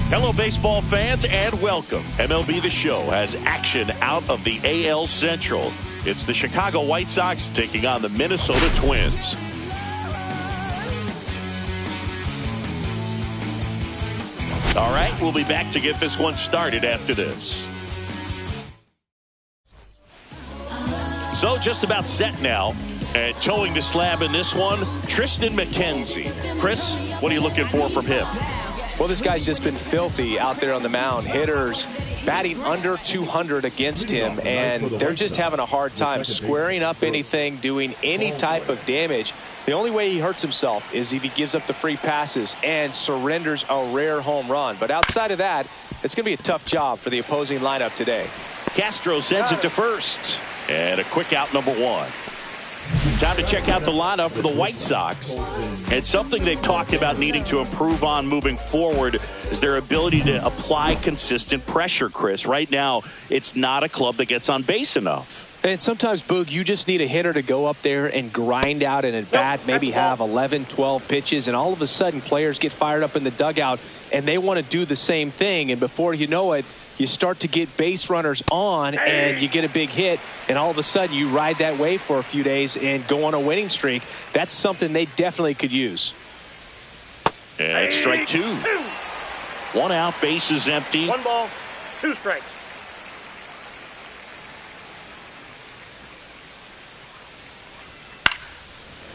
Hello, baseball fans, and welcome. MLB The Show has action out of the AL Central. It's the Chicago White Sox taking on the Minnesota Twins. All right, we'll be back to get this one started after this. So just about set now. And towing the slab in this one, Tristan McKenzie. Chris, what are you looking for from him? Well, this guy's just been filthy out there on the mound. Hitters batting under 200 against him, and they're just having a hard time squaring up anything, doing any type of damage. The only way he hurts himself is if he gives up the free passes and surrenders a rare home run. But outside of that, it's going to be a tough job for the opposing lineup today. Castro sends it to first, and a quick out, number one. Time to check out the lineup for the White Sox. And something they've talked about needing to improve on moving forward is their ability to apply consistent pressure, Chris. Right now, it's not a club that gets on base enough. And sometimes, Boog, you just need a hitter to go up there and grind out an at-bat, maybe have 11, 12 pitches, and all of a sudden players get fired up in the dugout, and they want to do the same thing. And before you know it, you start to get base runners on, and you get a big hit, and all of a sudden you ride that wave for a few days and go on a winning streak. That's something they definitely could use. And strike two. One out, base is empty. 1 ball, 2 strikes.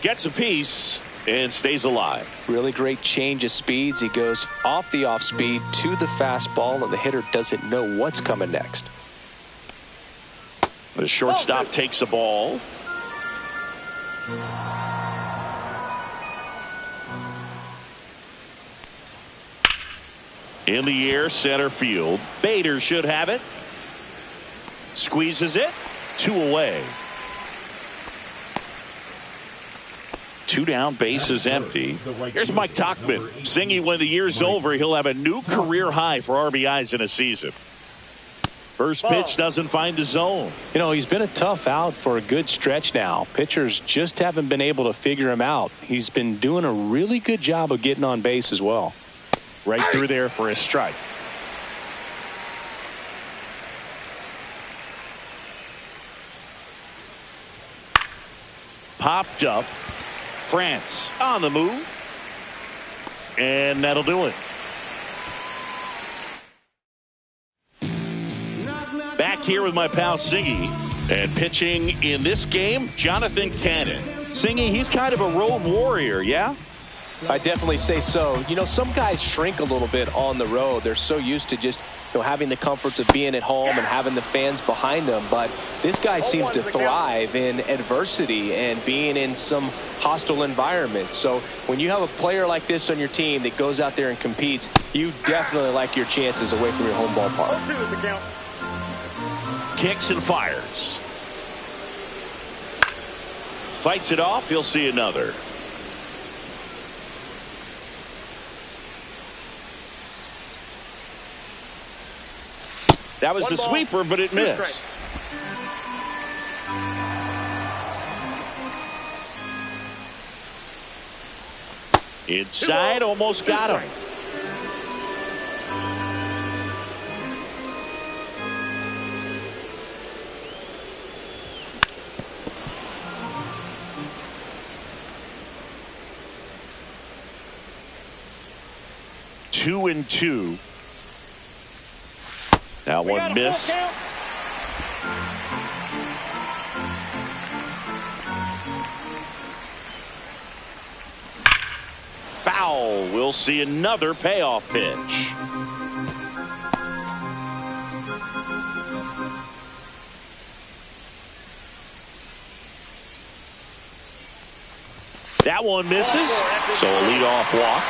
Gets a piece and stays alive. Really great change of speeds. He goes off the off speed to the fastball, and the hitter doesn't know what's coming next. The shortstop takes a ball. In the air, center field. Bader should have it. Squeezes it. 2 away. 2 down, base is empty. Here's Mike Tauchman singing when the year's over, he'll have a new career high for RBIs in a season. First pitch doesn't find the zone. You know, he's been a tough out for a good stretch now. Pitchers just haven't been able to figure him out. He's been doing a really good job of getting on base as well. Right through there for a strike. Popped up. France on the move. And that'll do it. Back here with my pal Singy, and pitching in this game, Jonathan Cannon. Singy, he's kind of a road warrior, yeah? I definitely say so. You know, some guys shrink a little bit on the road. They're so used to just, you know, having the comforts of being at home and having the fans behind them. But this guy seems to thrive in adversity and being in some hostile environment. So when you have a player like this on your team that goes out there and competes, you definitely like your chances away from your home ballpark. Kicks and fires. Fights it off. He'll see another. That was the sweeper, but it missed. Inside, almost got him. Two and two. That one missed. Foul. We'll see another payoff pitch. That one misses. So a leadoff walk.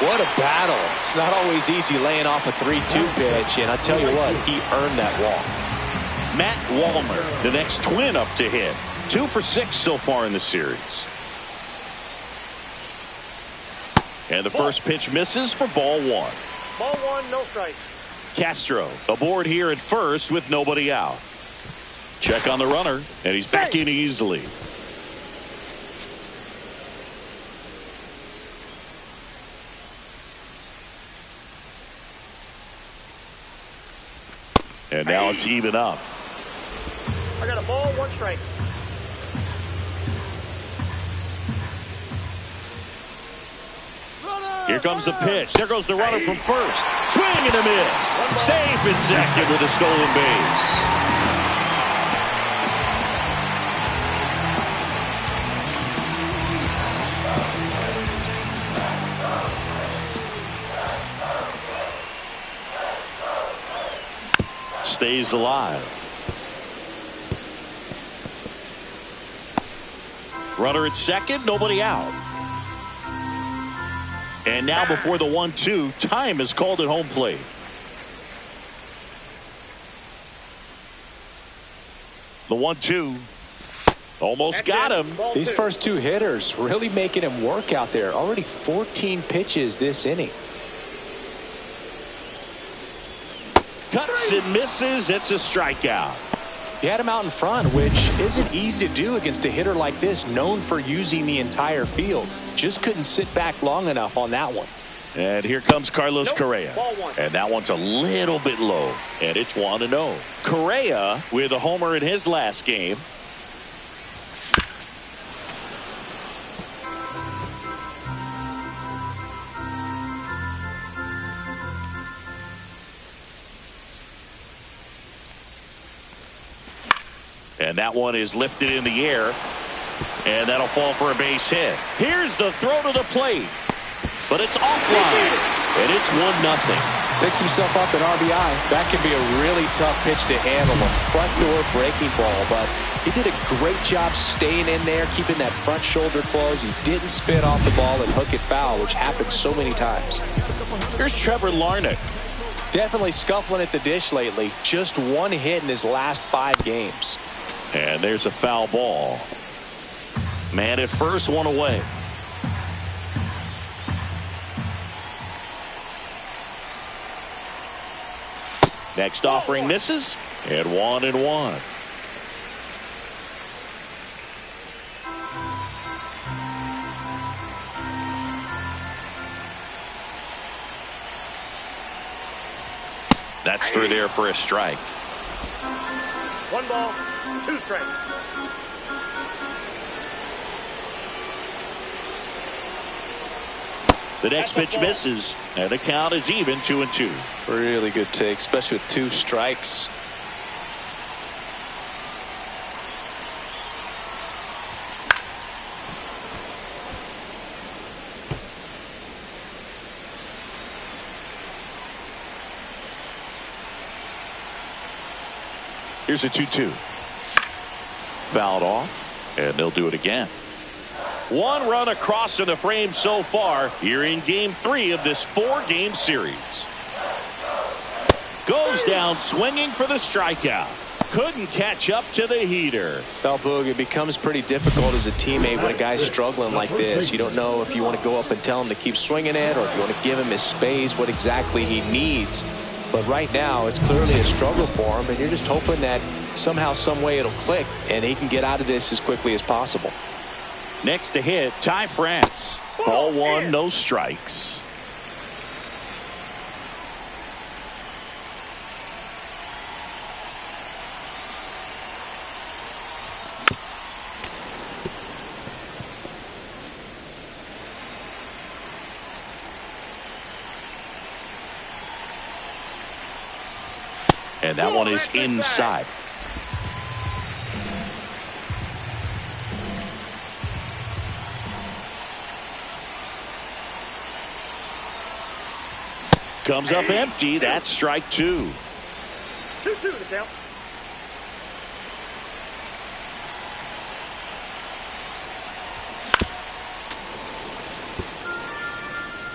What a battle. It's not always easy laying off a 3-2 pitch, and I tell you what, he earned that walk. Matt Wallner, the next twin up to hit. 2 for 6 so far in the series. And the first pitch misses for ball one. Ball one, no strike. Castro aboard here at first with nobody out. Check on the runner, and he's back in easily. And now it's even up. I got a ball, 1 strike. Here comes the pitch. There goes the runner from first. Swing and a miss. Safe at second with a stolen base. Stays alive. Runner at second, nobody out. And now before the 1-2, time is called at home plate. The 1-2 almost got him. These first 2 hitters really making him work out there. Already 14 pitches this inning. Cuts and misses. It's a strikeout. He had him out in front, which isn't easy to do against a hitter like this, known for using the entire field. Just couldn't sit back long enough on that one. And here comes Carlos Correa. And that one's a little bit low. And it's 1-0. Correa with a homer in his last game. And that one is lifted in the air. And that'll fall for a base hit. Here's the throw to the plate. But it's offline. And it's 1-0. Picks himself up an RBI. That can be a really tough pitch to handle. A front door breaking ball. But he did a great job staying in there, keeping that front shoulder closed. He didn't spit off the ball and hook it foul, which happens so many times. Here's Trevor Larnach. Definitely scuffling at the dish lately. Just 1 hit in his last 5 games. And there's a foul ball. Man at first, 1 away. Next offering misses, and 1-1. That's through there for a strike. 1 ball, 2 strikes. The next pitch misses, and the count is even 2-2. Really good take, especially with 2 strikes. Here's a 2-2. Fouled off, and they'll do it again. 1 run across in the frame so far here in game 3 of this 4-game series. Goes down swinging for the strikeout. Couldn't catch up to the heater. Well, Boog, it becomes pretty difficult as a teammate when a guy's struggling like this. You don't know if you want to go up and tell him to keep swinging it, or if you want to give him his space, what exactly he needs. But right now, it's clearly a struggle for him, and you're just hoping that somehow, some way it'll click, and he can get out of this as quickly as possible. Next to hit, Ty France. Ball 1, no strikes. And that one is inside. Comes up empty. That's strike 2. 2-2 to count.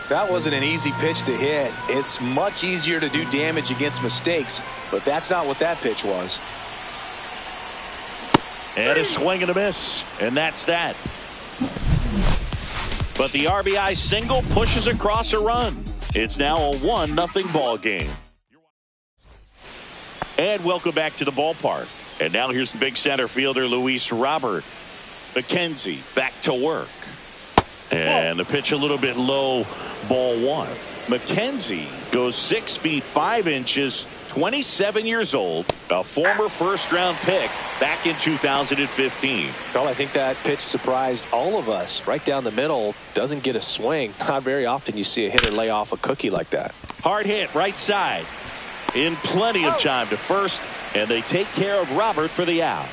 That wasn't an easy pitch to hit. It's much easier to do damage against mistakes, but that's not what that pitch was. And a swing and a miss, and that's that. But the RBI single pushes across a run. It's now a 1-0 ball game. And welcome back to the ballpark. And now here's the big center fielder, Luis Robert. McKenzie back to work. And the pitch a little bit low, ball 1. McKenzie goes 6 feet 5 inches, 27 years old, a former first-round pick back in 2015. Well, I think that pitch surprised all of us. Right down the middle, doesn't get a swing. Not very often you see a hitter lay off a cookie like that. Hard hit, right side. In plenty of time to first, and they take care of Robert for the out.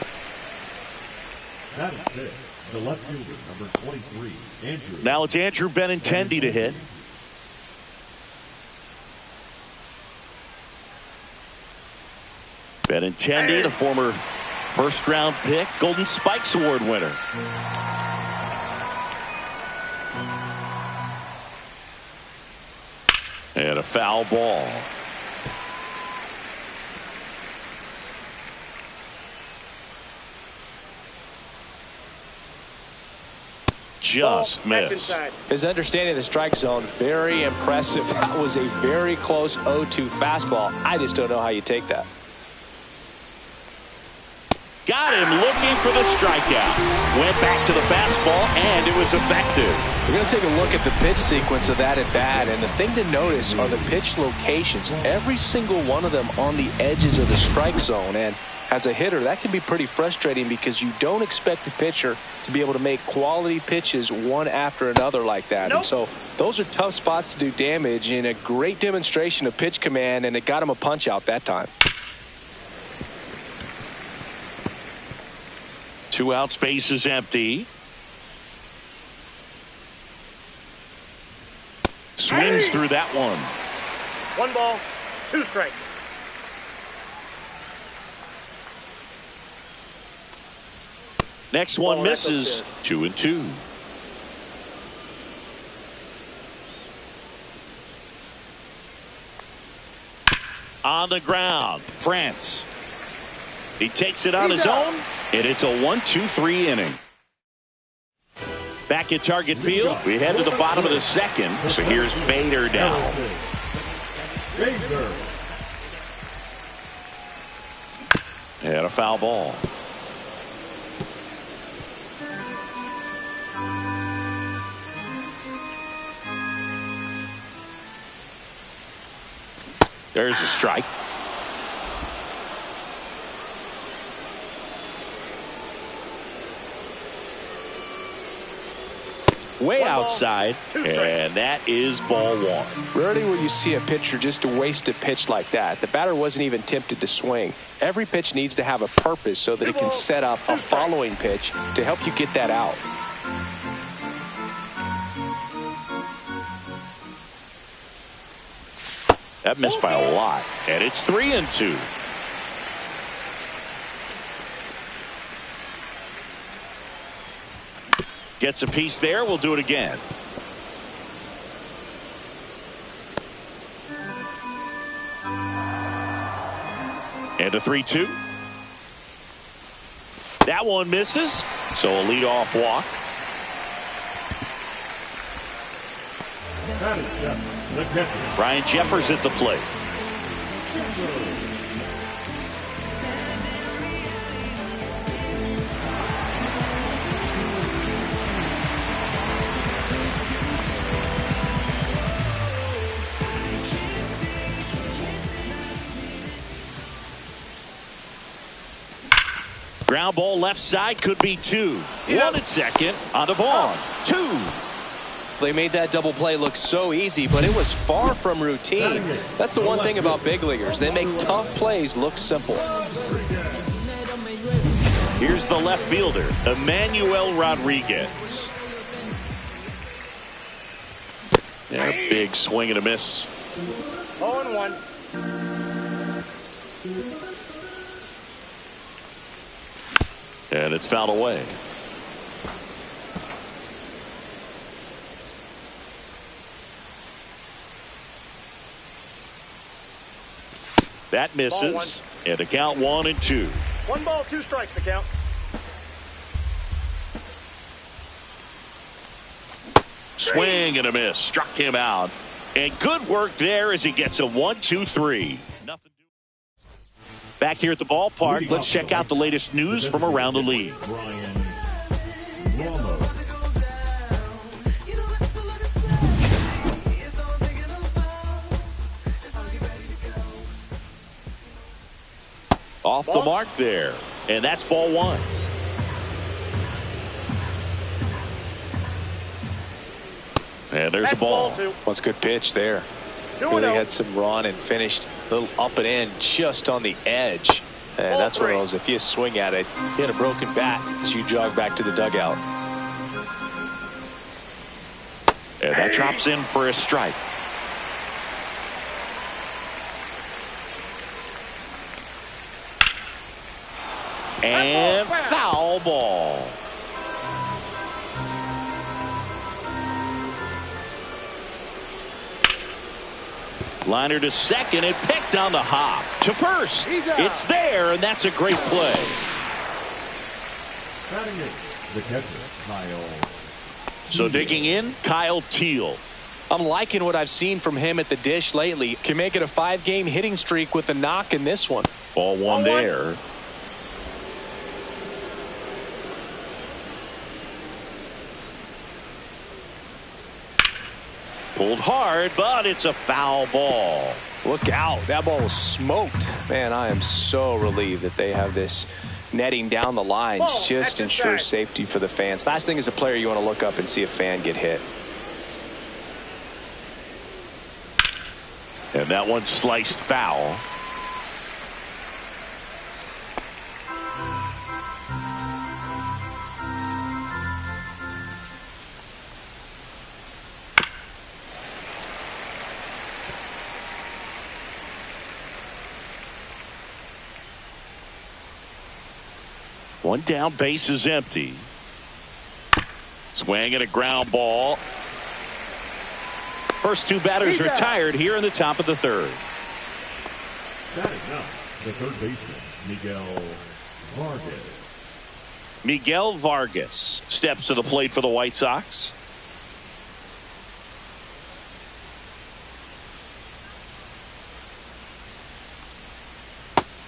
That is it. The left fielder, number 23, Andrew. Now it's Andrew Benintendi to hit. Benintendi, the former first-round pick, Golden Spikes Award winner. And a foul ball. Just missed. His understanding of the strike zone, very impressive. That was a very close 0-2 fastball. I just don't know how you take that. Got him looking for the strikeout. Went back to the fastball, and it was effective. We're going to take a look at the pitch sequence of that at bat, and the thing to notice are the pitch locations. Every single one of them on the edges of the strike zone, and as a hitter, that can be pretty frustrating because you don't expect a pitcher to be able to make quality pitches one after another like that. Nope. And so those are tough spots to do damage, and a great demonstration of pitch command, and it got him a punch out that time. 2 out, space is empty. Swings through that one. 1 ball, 2 strikes. Next one misses. 2-2. On the ground, France. He takes it on his own, and it's a 1-2-3 inning. Back at Target Field, we head to the bottom of the second. So here's Bader down. And a foul ball. There's a strike. Way outside, and that is ball one. Rarely will you see a pitcher just waste a pitch like that. The batter wasn't even tempted to swing. Every pitch needs to have a purpose so that it can set up a following pitch to help you get that out. That missed by a lot, and it's 3-2. Gets a piece there. We'll do it again. And a 3-2. That one misses, so a leadoff walk. Ryan Jeffers at the plate. Ground ball left side, could be two. One at second on the Vaughn. Two. They made that double play look so easy, but it was far from routine. That's the one thing about big leaguers. They make tough plays look simple. Here's the left fielder, Emmanuel Rodriguez. And a big swing and a miss. 0-1. And it's fouled away. That misses. And a count 1-2. 1 ball, 2 strikes, the count. Swing and a miss. Struck him out. And good work there as he gets a 1-2-3. Nothing. Back here at the ballpark, let's check out the latest news from around the league. Off the mark there, and that's ball one. And there's a ball. That's a good pitch there. Really had some run and finished a little up and in just on the edge. And that's one of those, if you swing at it, you hit a broken bat as you jog back to the dugout. And that drops in for a strike. And foul ball. Liner to second and picked on the hop. To first. It's there, and that's a great play. The catcher, Kyle. So digging in, Kyle Teal. I'm liking what I've seen from him at the dish lately. Can make it a 5-game hitting streak with a knock in this one. Ball one there. Pulled hard, but it's a foul ball. Look out. That ball was smoked. Man, I am so relieved that they have this netting down the lines. Just ensures safety for the fans. Last thing as a player, you want to look up and see a fan get hit. And that one sliced foul. One down, base is empty. Swing and a ground ball. First two batters retired here in the top of the third. Batting up, the third baseman, Miguel Vargas. Miguel Vargas steps to the plate for the White Sox.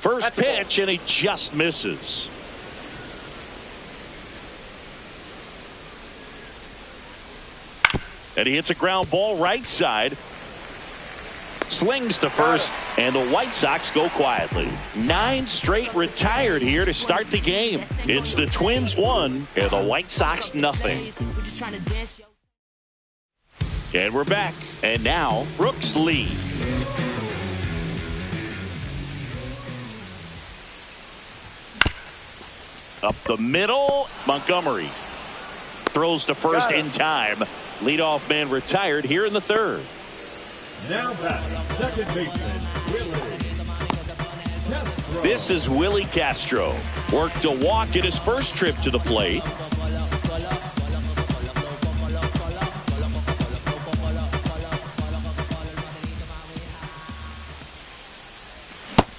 First pitch stretch, and he just misses. And he hits a ground ball right side. Slings to first, and the White Sox go quietly. 9 straight retired here to start the game. It's the Twins 1 and the White Sox nothing. And we're back. And now Brooks lead. Up the middle, Montgomery throws to first in time. Leadoff man retired here in the third. Now back, second baseman, Willie Castro. This is Willie Castro. Worked a walk at his first trip to the plate.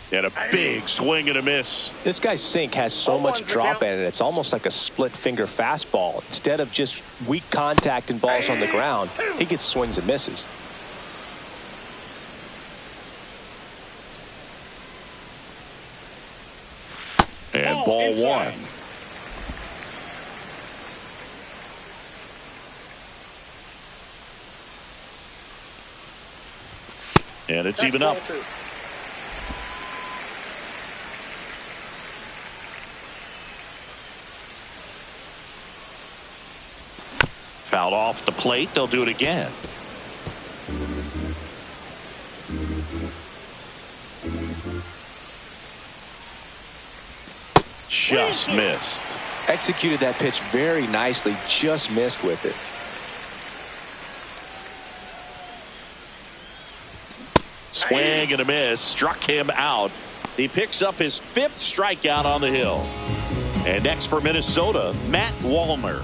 And a big swing and a miss. This guy's sink has so much drop in it. It's almost like a split finger fastball. Instead of just weak contact and balls on the ground, he gets swings and misses. And ball one. And it's even up. Fouled off the plate. They'll do it again. Just missed. Executed that pitch very nicely. Just missed with it. Swing and a miss. Struck him out. He picks up his 5th strikeout on the hill. And next for Minnesota, Matt Wallner.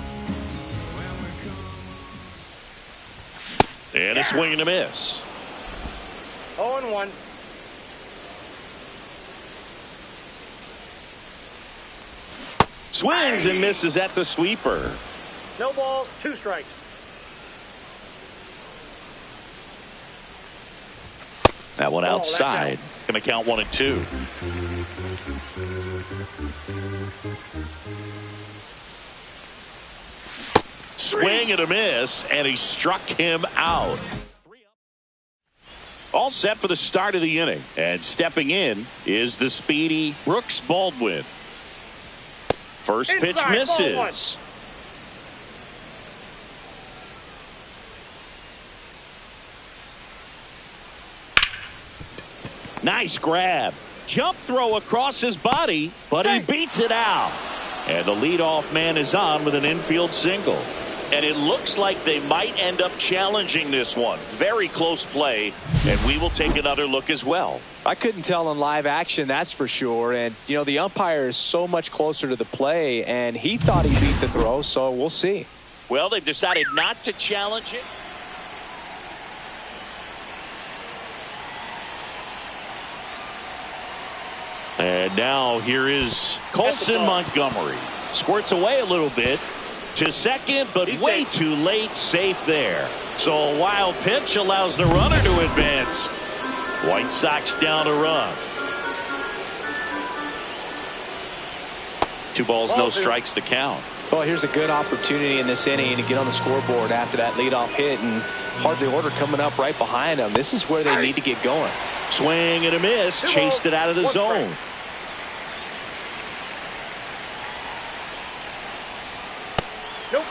And a swing and a miss. 0-1. Swings and misses at the sweeper. No balls, 2 strikes. That one outside. Going to count 1 and 2. Swing and a miss, and he struck him out. All set for the start of the inning. And stepping in is the speedy Brooks Baldwin. First pitch misses. Nice grab. Jump throw across his body, but he beats it out. And the leadoff man is on with an infield single. And it looks like they might end up challenging this one. Very close play, and we will take another look as well. I couldn't tell in live action, that's for sure. And, you know, the umpire is so much closer to the play, and he thought he beat the throw, so we'll see. Well, they've decided not to challenge it. And now here is Colson Montgomery. Squirts away a little bit to second, but way too late. Safe there. So a wild pitch allows the runner to advance. White Sox down a run. 2 balls, no strikes to count. Well, here's a good opportunity in this inning to get on the scoreboard after that leadoff hit, and hardly order coming up right behind them. This is where they need to get going. Swing and a miss. Chased it out of the zone. Nope.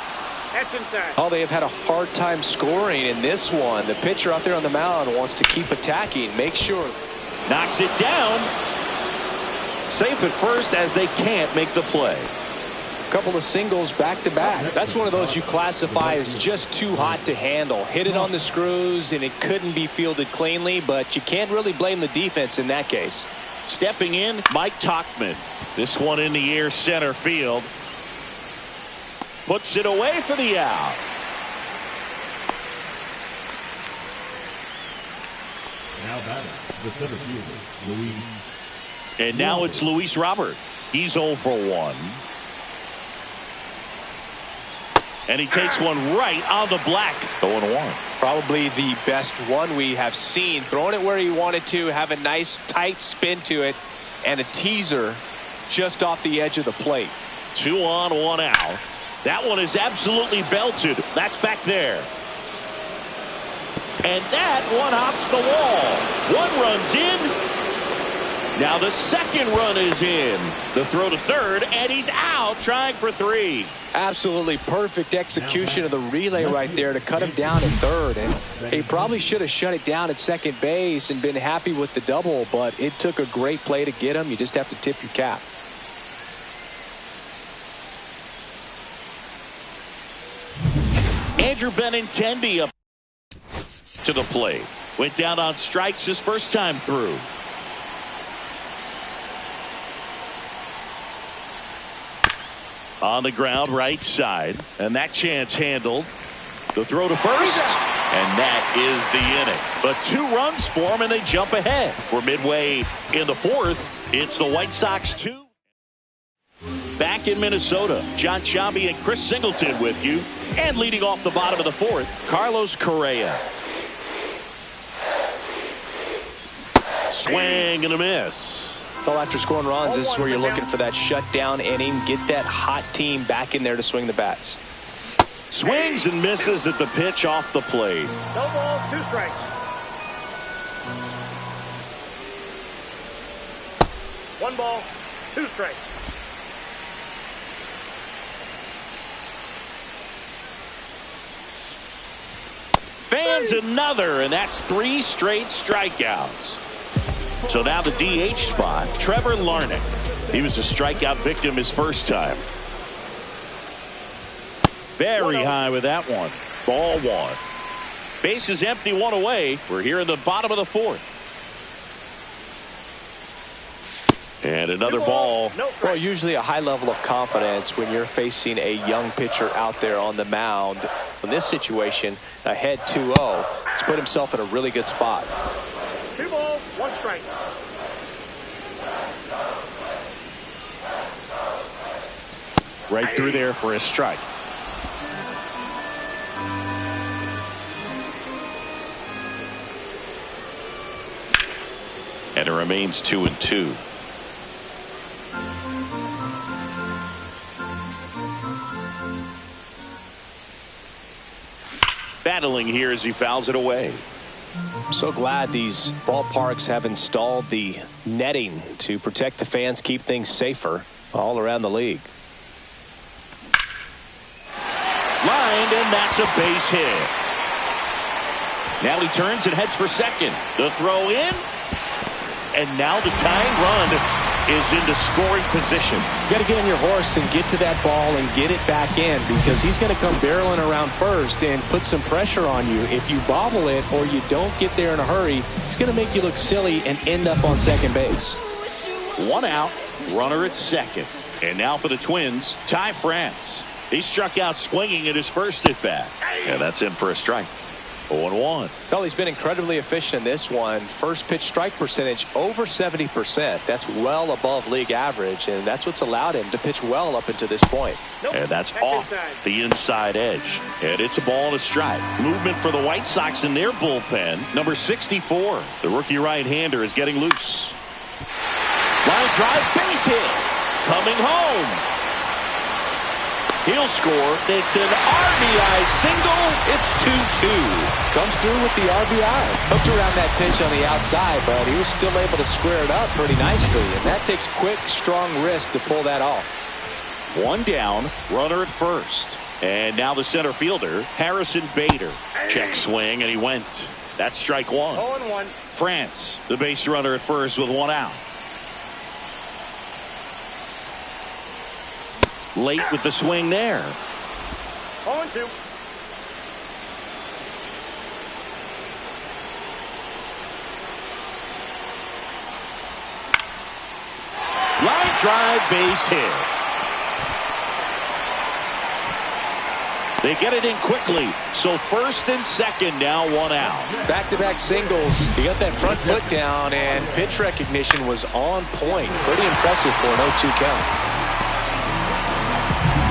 That's inside. Oh, they have had a hard time scoring in this one. The pitcher out there on the mound wants to keep attacking. Make sure. Knocks it down. Safe at first as they can't make the play. Couple of singles back to back. That's one of those you classify as just too hot to handle. Hit it on the screws and it couldn't be fielded cleanly, but you can't really blame the defense in that case. Stepping in, Mike Tauchman. This one in the air center field. Puts it away for the out. Now batting, the center fielder, Luis. And now it's Luis Robert. He's 0 for 1. And he takes one right on the black. 0-1. Probably the best one we have seen. Throwing it where he wanted to, have a nice tight spin to it. and a teaser just off the edge of the plate. 2 on, 1 out. That one is absolutely belted. That's back there. And that one hops the wall. 1 run's in. Now the second run is in. The throw to third, and he's out trying for 3. Absolutely perfect execution of the relay right there to cut him down at third. And he probably should have shut it down at second base and been happy with the double, but it took a great play to get him. You just have to tip your cap. Andrew Benintendi up to the plate. Went down on strikes his first time through. On the ground, right side, and that chance handled. The throw to first, and that is the inning. But 2 runs for him, and they jump ahead. We're midway in the 4th. It's the White Sox 2. Back in Minnesota, John Chambi and Chris Singleton with you. And leading off the bottom of the 4th, Carlos Correa. Swing and a miss. Well, after scoring runs, this is where you're looking for that shutdown inning. Get that hot team back in there to swing the bats. Swings and misses at the pitch off the plate. No balls, 2 strikes. 1 ball, 2 strikes. Fans another, and that's 3 straight strikeouts. So now the DH spot, Trevor Larnach. He was a strikeout victim his first time. Very high with that one. Ball 1. Base is empty, 1 away. We're here in the bottom of the 4th. And another ball. Well, usually a high level of confidence when you're facing a young pitcher out there on the mound. In this situation, ahead 2-0, he's put himself in a really good spot. 2 balls, 1 strike. Right through there for a strike. And it remains 2-2. Battling here as he fouls it away. I'm so glad these ballparks have installed the netting to protect the fans, keep things safer all around the league. Lined, and that's a base hit. Now he turns and heads for second. The throw in, and now the tying run is into scoring position. You got to get on your horse and get to that ball and get it back in, because he's going to come barreling around first and put some pressure on you. If you bobble it or you don't get there in a hurry, it's going to make you look silly and end up on second base. 1 out, runner at second. And now for the Twins, Ty France. He struck out swinging at his first at bat. And that's in for a strike. 0-1. Well, he's been incredibly efficient in this one. First pitch strike percentage over 70%. That's well above league average, and that's what's allowed him to pitch well up until this point. And that's off the inside edge. And it's a ball and a strike. Movement for the White Sox in their bullpen. Number 64, the rookie right-hander, is getting loose. Line drive, base hit. Coming home. He'll score. It's an RBI single. It's 2-2. Comes through with the RBI. Hooked around that pitch on the outside, but he was still able to square it up pretty nicely. And that takes quick, strong wrist to pull that off. 1 down, runner at first. And now the center fielder, Harrison Bader. Check swing, and he went. That's strike 1. 0-1. France, the base runner at first with 1 out. Late with the swing there. 0-2. Line drive, base hit. They get it in quickly. So first and second, now 1 out. Back-to-back singles. He got that front foot down, and pitch recognition was on point. Pretty impressive for an 0-2 count.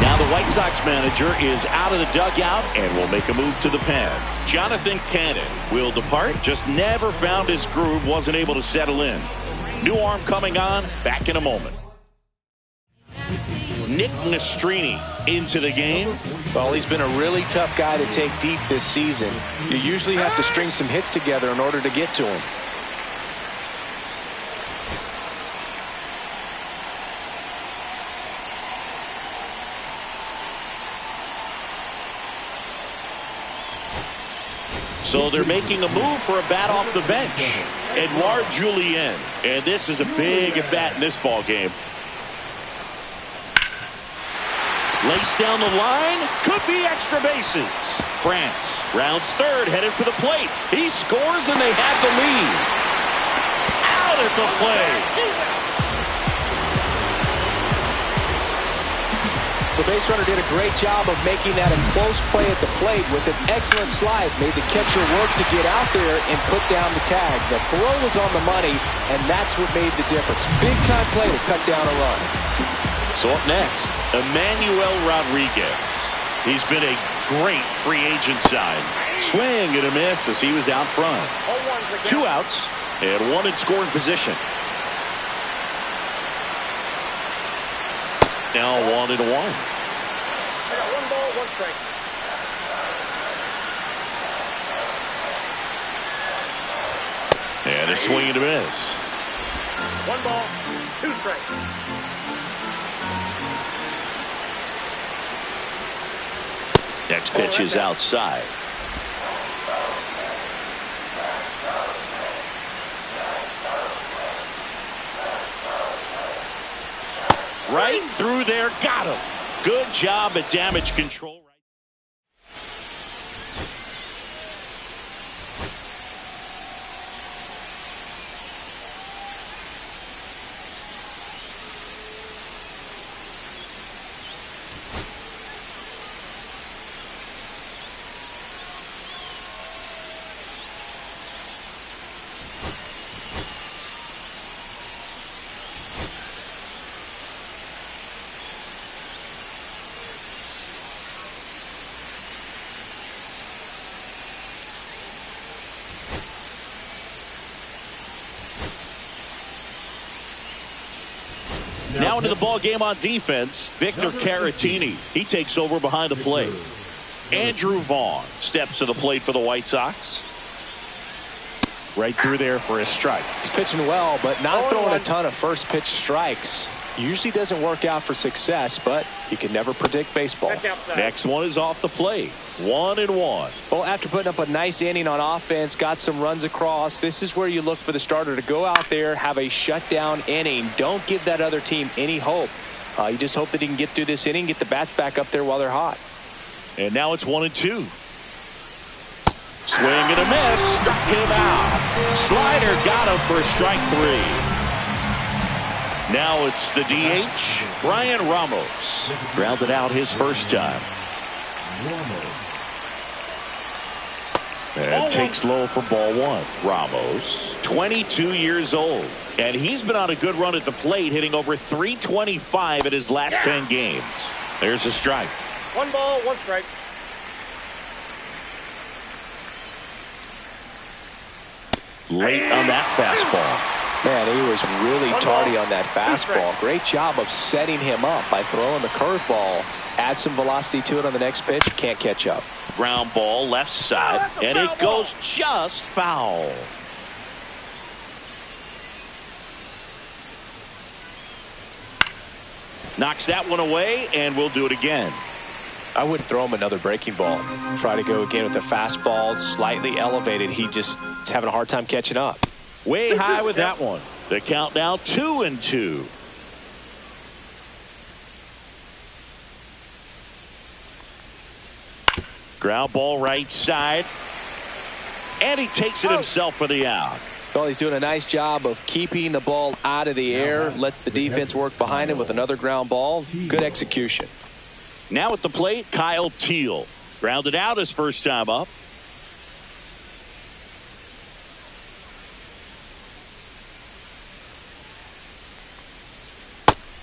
Now the White Sox manager is out of the dugout and will make a move to the pen. Jonathan Cannon will depart. Just never found his groove. Wasn't able to settle in. New arm coming on. Back in a moment. Nick Nastrini into the game. Well, he's been a really tough guy to take deep this season. You usually have to string some hits together in order to get to him. So they're making a move for a bat off the bench. Edouard Julien. And this is a big at bat in this ball game. Lace down the line. Could be extra bases. France rounds third, headed for the plate. He scores and they have the lead. Out at the plate. The base runner did a great job of making that a close play at the plate with an excellent slide. Made the catcher work to get out there and put down the tag. The throw was on the money, and that's what made the difference. Big time play to cut down a run. So up next, Emmanuel Rodriguez. He's been a great free agent sign. Swing and a miss as he was out front. 2 outs and 1 in scoring position. Now 1-1. I got 1 ball, 1 strike. And a swing and a miss. 1 ball, 2 strikes. Next pitch is outside. Right through there, got him. Good job at damage control. Now into the ball game on defense, Victor Caratini. He takes over behind the plate. Andrew Vaughn steps to the plate for the White Sox. Right through there for a strike. He's pitching well, but not throwing a ton of first pitch strikes. Usually doesn't work out for success, but you can never predict baseball. Next one is off the plate. 1-1. Well, after putting up a nice inning on offense, got some runs across, this is where you look for the starter to go out there, have a shutdown inning. Don't give that other team any hope. You just hope that he can get through this inning, get the bats back up there while they're hot. And now it's 1-2. Swing and a miss. Struck him out. Slider got him for strike 3. Now it's the DH, Brian Ramos. Grounded out his first time. And takes low for ball 1. Ramos, 22 years old. And he's been on a good run at the plate, hitting over .325 in his last 10 games. There's a strike. 1 ball, 1 strike. Late on that fastball. Man, he was really tardy on that fastball. Great job of setting him up by throwing the curveball. Add some velocity to it on the next pitch. Can't catch up. Ground ball left side, and it goes just foul. Knocks that one away, and we'll do it again. I wouldn't throw him another breaking ball. Try to go again with the fastball, slightly elevated. He just is having a hard time catching up. Way high with that one. The count now 2-2. Ground ball right side. And he takes it himself for the out. Well, he's doing a nice job of keeping the ball out of the air. Lets the defense work behind him with another ground ball. Good execution. Now at the plate, Kyle Teal. Grounded out his first time up.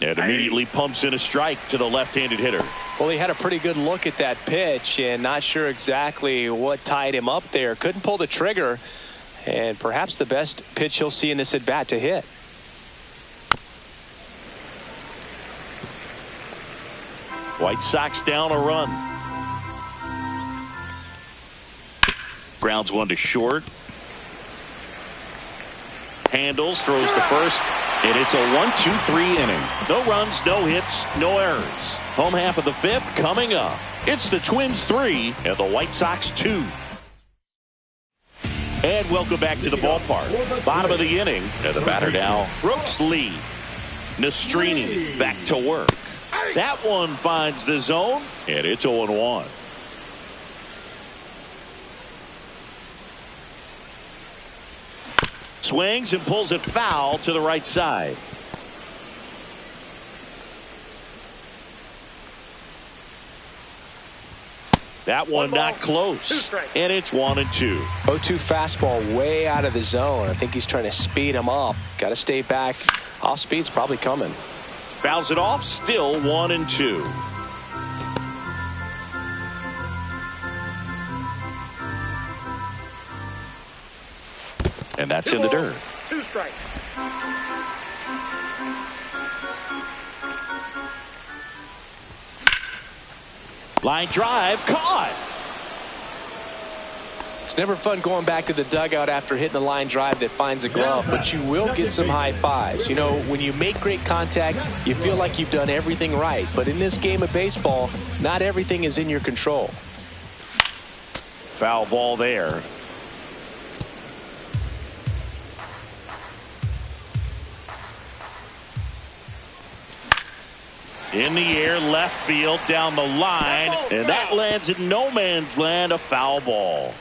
And immediately pumps in a strike to the left-handed hitter. Well, he had a pretty good look at that pitch and not sure exactly what tied him up there. Couldn't pull the trigger, and perhaps the best pitch he'll see in this at-bat to hit. White Sox down a run. Grounds one to short. Handles, throws to first, and it's a 1-2-3 inning. No runs, no hits, no errors. Home half of the fifth coming up. It's the Twins 3 and the White Sox 2. And welcome back to the ballpark. Bottom of the inning, and the batter now, Brooks Lee. Nastrini back to work. That one finds the zone, and it's 0-1. Swings and pulls it foul to the right side. That one not close. And it's 1-2. 0-2 fastball way out of the zone. I think he's trying to speed him up. Got to stay back. Off speed's probably coming. Fouls it off. Still 1-2. And that's in the dirt. 2 strikes. Line drive caught. It's never fun going back to the dugout after hitting a line drive that finds a glove, but you will get some high fives. You know, when you make great contact, you feel like you've done everything right. But in this game of baseball, not everything is in your control. Foul ball there. In the air, left field, down the line, and that lands in no man's land, a foul ball.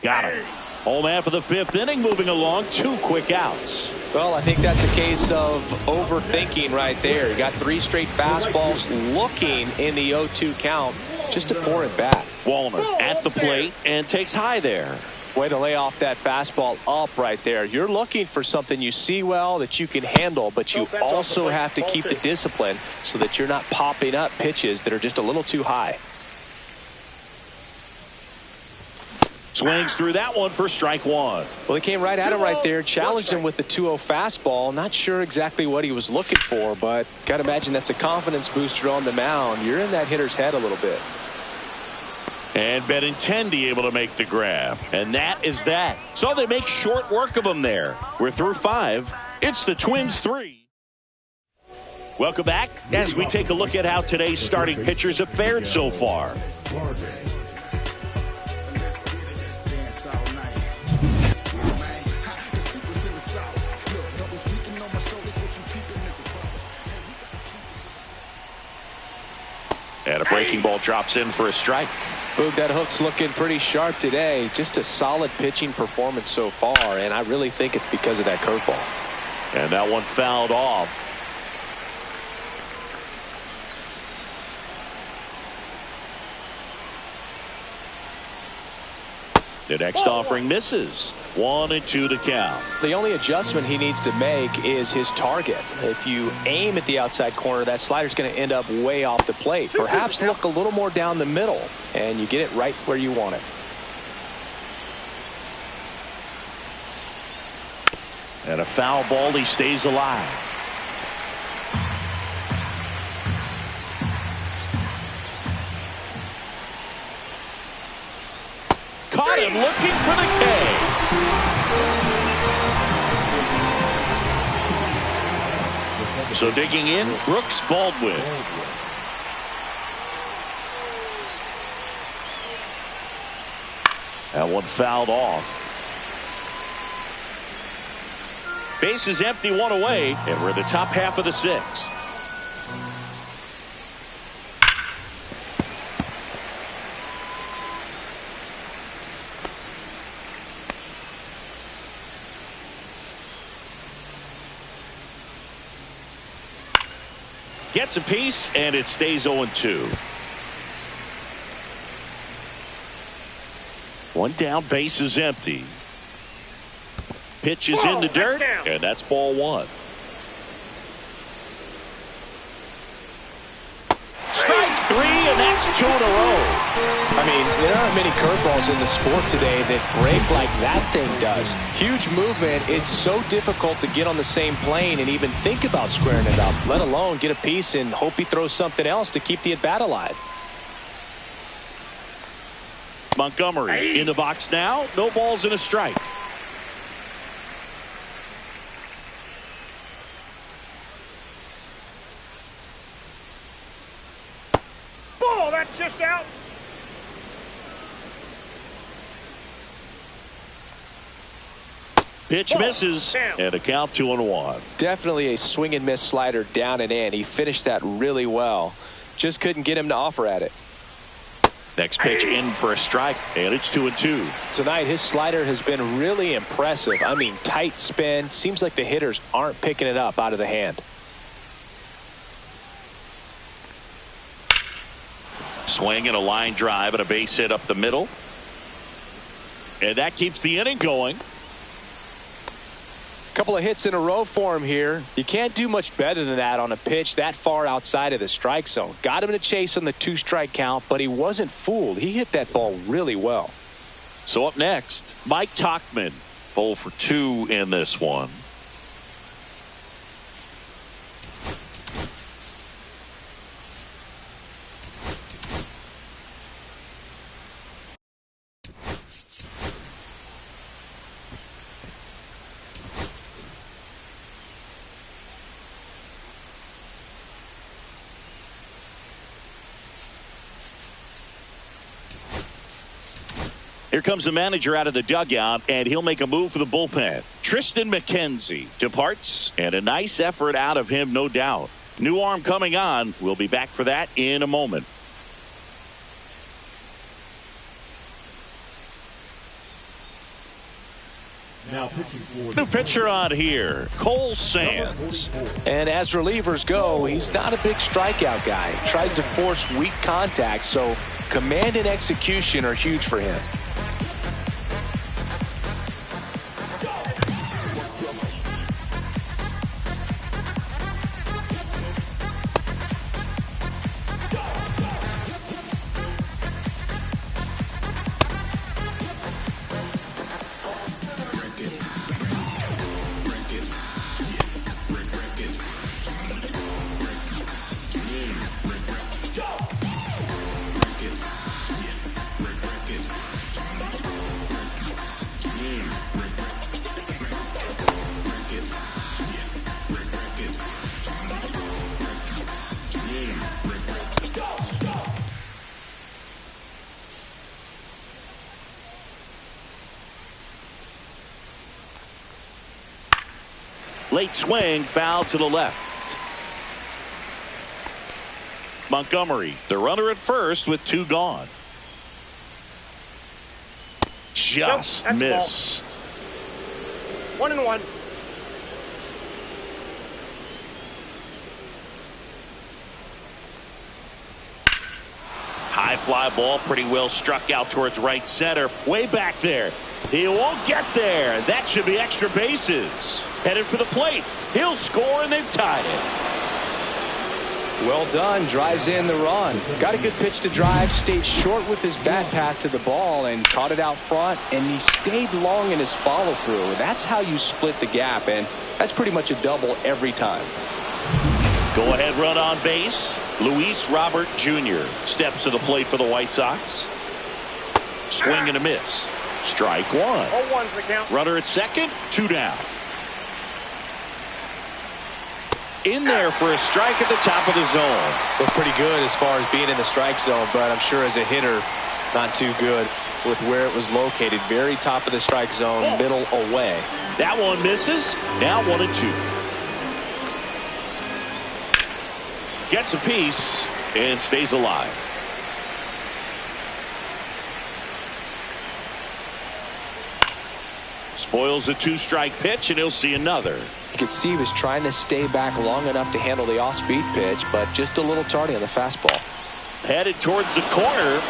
Got him. Home half of the fifth inning, moving along, 2 quick outs. Well, I think that's a case of overthinking right there. You got 3 straight fastballs looking in the 0-2 count just to pour it back. Wallner at the plate and takes high there. Way to lay off that fastball up right there. You're looking for something you see well that you can handle, but you also have to keep the discipline so that you're not popping up pitches that are just a little too high. Swings through that one for strike 1. Well, he came right at him right there, challenged him with the 2-0 fastball. Not sure exactly what he was looking for, but got to imagine that's a confidence booster on the mound. You're in that hitter's head a little bit. And Benintendi able to make the grab. And that is that. So they make short work of him there. We're through 5. It's the Twins 3. Welcome back as we take a look at how today's starting pitchers have fared so far. And a breaking ball drops in for a strike. Boog, that hook's looking pretty sharp today. Just a solid pitching performance so far, and I really think it's because of that curveball. And that one fouled off. The next offering misses. 1-2 to count. The only adjustment he needs to make is his target. If you aim at the outside corner, that slider's going to end up way off the plate. Perhaps look a little more down the middle, and you get it right where you want it. And a foul ball, he stays alive. Caught him looking for the K. So digging in, Brooks Baldwin. That one fouled off. Base is empty, 1 away, and we're in the top half of the 6th. Gets a piece, and it stays 0-2. One down, base is empty. Pitch is in the dirt, and that's ball 1. Strike 3, and that's 2 in a row. I mean, there aren't many curveballs in the sport today that break like that thing does. Huge movement. It's so difficult to get on the same plane and even think about squaring it up, let alone get a piece and hope he throws something else to keep the at-bat alive. Montgomery in the box now. No balls and a strike. Ball, that's just out. Pitch misses, and a count 2-1. Definitely a swing and miss slider down and in. He finished that really well. Just couldn't get him to offer at it. Next pitch in for a strike, and it's 2-2. Tonight, his slider has been really impressive. I mean, tight spin. Seems like the hitters aren't picking it up out of the hand. Swing and a line drive and a base hit up the middle. And that keeps the inning going. Couple of hits in a row for him here. You can't do much better than that on a pitch that far outside of the strike zone. Got him in a chase on the 2-strike count, but he wasn't fooled. He hit that ball really well. So up next, Mike Tauchman, 0 for 2 in this one. Here comes the manager out of the dugout, and he'll make a move for the bullpen. Tristan McKenzie departs, and a nice effort out of him, no doubt. New arm coming on. We'll be back for that in a moment. Now pitching for New pitcher on here, Cole Sands. And as relievers go, he's not a big strikeout guy. He tries to force weak contact, so command and execution are huge for him. Late swing, foul to the left. Montgomery, the runner at first with 2 gone. Just missed. 1-1. High fly ball, pretty well struck out towards right center. Way back there. He won't get there. That should be extra bases. Headed for the plate. He'll score, and they've tied it. Well done. Drives in the run. Got a good pitch to drive. Stayed short with his bat path to the ball and caught it out front. And he stayed long in his follow through. That's how you split the gap. And that's pretty much a double every time. Go ahead run on base. Luis Robert Jr. steps to the plate for the White Sox. Swing and a miss. Strike 1. 0-1's the count. Runner at second, 2 down. In there for a strike at the top of the zone. Looked pretty good as far as being in the strike zone, but I'm sure as a hitter, not too good with where it was located. Very top of the strike zone, middle away. That one misses. Now 1-2. Gets a piece and stays alive. Spoils the 2-strike pitch, and he'll see another. You could see he was trying to stay back long enough to handle the off-speed pitch, but just a little tardy on the fastball. Headed towards the corner.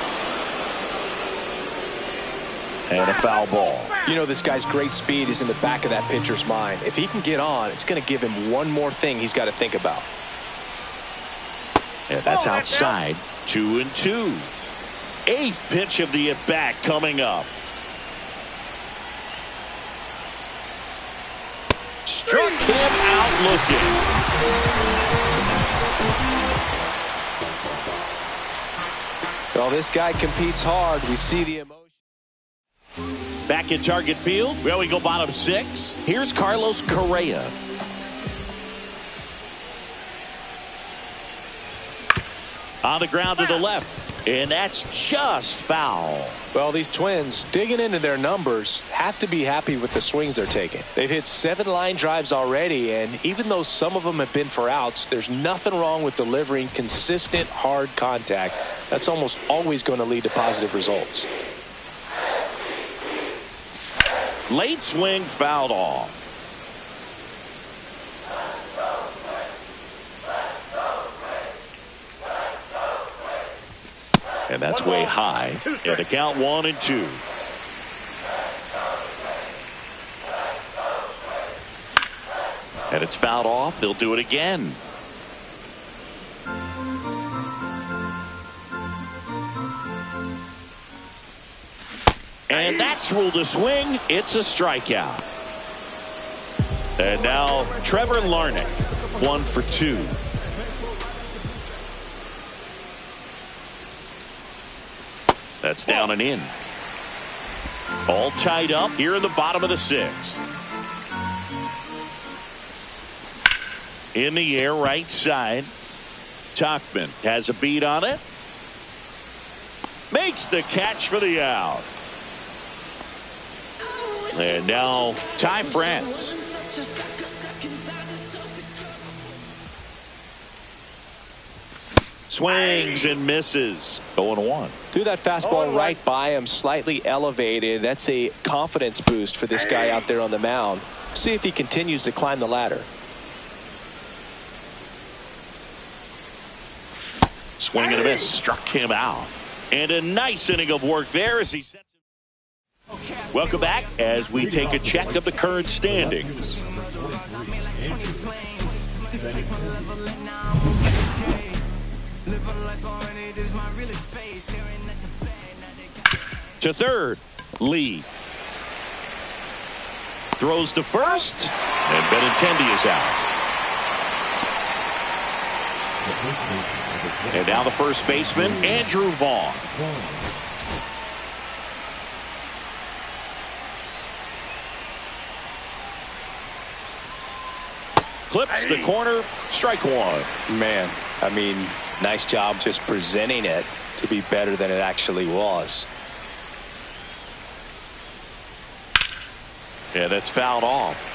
And a foul ball. You know, this guy's great speed is in the back of that pitcher's mind. If he can get on, it's going to give him one more thing he's got to think about. And that's outside. 2-2. 8th pitch of the at-bat coming up. Struck him out looking. Well, this guy competes hard. We see the emotion. Back in target field. Well, we go bottom 6. Here's Carlos Correa. On the ground to the left. And that's just foul. Well, these Twins, digging into their numbers, have to be happy with the swings they're taking. They've hit 7 line drives already, and even though some of them have been for outs, there's nothing wrong with delivering consistent, hard contact. That's almost always going to lead to positive results. Late swing fouled off. And that's way high. And the count 1-2. And it's fouled off. They'll do it again. And that's ruled a swing. It's a strikeout. And now Trevor Larnach, 1 for 2. That's down and in. All tied up here in the bottom of the 6th. In the air, right side. Tauchman has a beat on it. Makes the catch for the out. And now Ty France. Swings and misses. 0-1. Threw that fastball right by him, slightly elevated. That's a confidence boost for this guy out there on the mound. See if he continues to climb the ladder. Swing and a miss. Struck him out. And a nice inning of work there as he sets it. Welcome back as we take a check of the current standings. To third, Lee. Throws to first, and Benintendi is out. And now the first baseman, Andrew Vaughn. Clips the corner, strike 1. Man, I mean, nice job just presenting it to be better than it actually was. Yeah, that's fouled off.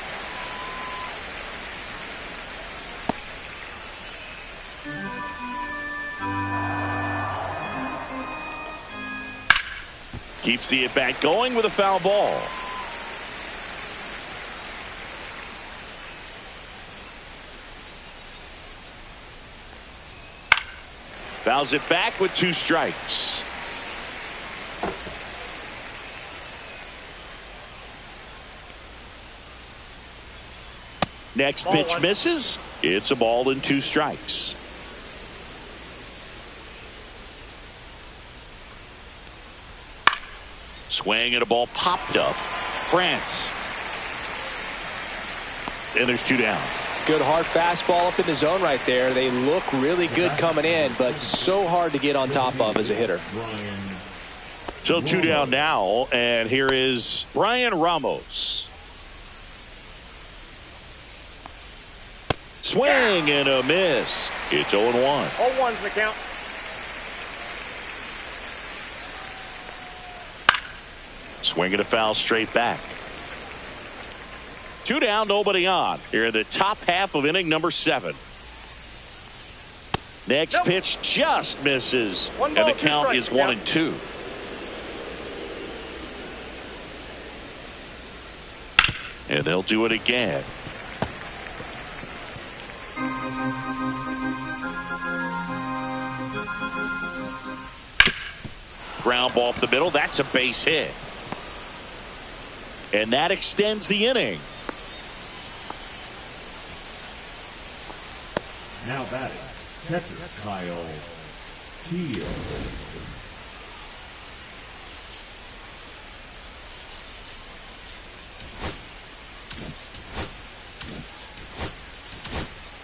Keeps the at-bat going with a foul ball. Fouls it back with 2 strikes. Next pitch misses. It's a ball and 2 strikes. Swing and a ball popped up. France. And there's 2 down. Good hard fastball up in the zone right there. They look really good coming in, but so hard to get on top of as a hitter. So 2 down now, and here is Brian Ramos. Swing and a miss. It's 0-1. 0-1's the count. Swing and a foul straight back. 2 down, nobody on. Here in the top half of inning number 7. Next pitch just misses. And the count is 1-2. And they'll do it again. Ground ball up the middle. That's a base hit. And that extends the inning. Now batting, catcher Kyle Teal.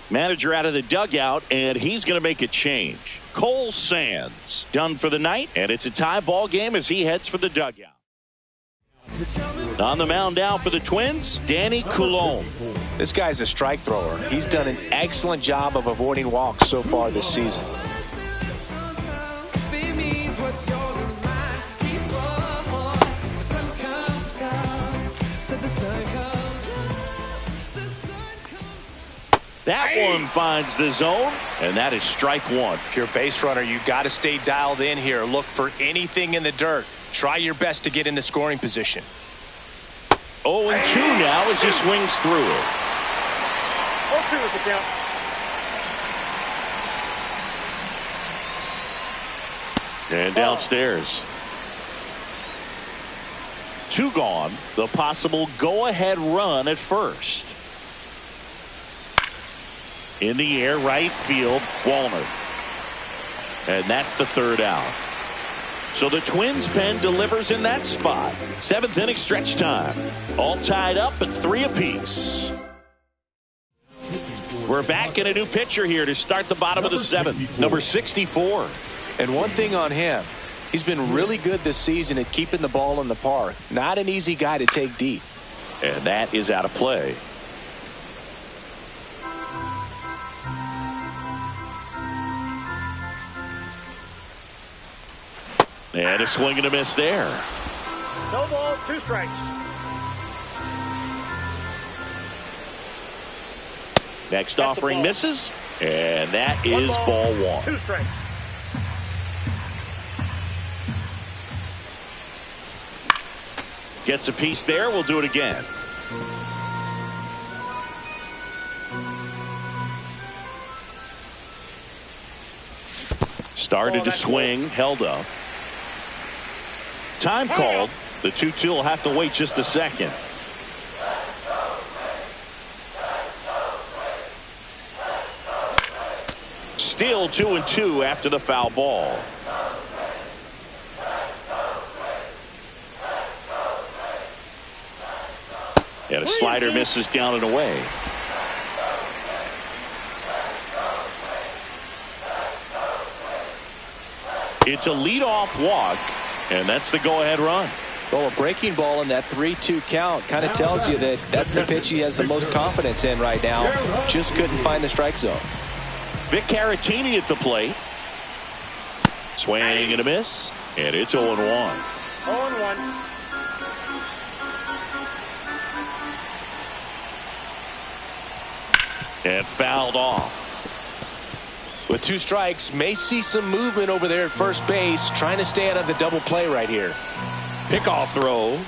Manager out of the dugout, and he's going to make a change. Cole Sands done for the night, and it's a tie ball game as he heads for the dugout. On the mound now for the Twins, Danny Coulombe. This guy's a strike thrower. He's done an excellent job of avoiding walks so far this season. That one finds the zone, and that is strike one. If you're a base runner, you got to stay dialed in here. Look for anything in the dirt. Try your best to get into scoring position. 0-2 now as he swings through it. 0-2 is the count. And downstairs. 2 gone. The possible go-ahead run at first. In the air, right field, Walner. And that's the 3rd out. So the Twins pen delivers in that spot. 7th inning stretch time. All tied up at 3 apiece. We're back in a new pitcher here to start the bottom of the 7th. Number 64. And one thing on him, he's been really good this season at keeping the ball in the park. Not an easy guy to take deep. And that is out of play. And a swing and a miss there. No balls, 2 strikes. Next offering misses, and that is ball 1. 2 strikes. Gets a piece there. We'll do it again. Started to swing, held up. Time called. The 2-2 will have to wait just a second. Still 2-2 after the foul ball. And a slider misses down and away. It's a leadoff walk, and that's the go-ahead run. Well, a breaking ball in that 3-2 count kind of tells you that that's the pitch he has the most confidence in right now. Just couldn't find the strike zone. Vic Caratini at the plate. Swing and a miss, and it's 0-1. 0-1. And fouled off. With 2 strikes, may see some movement over there at first base, trying to stay out of the double play right here. Pickoff throw.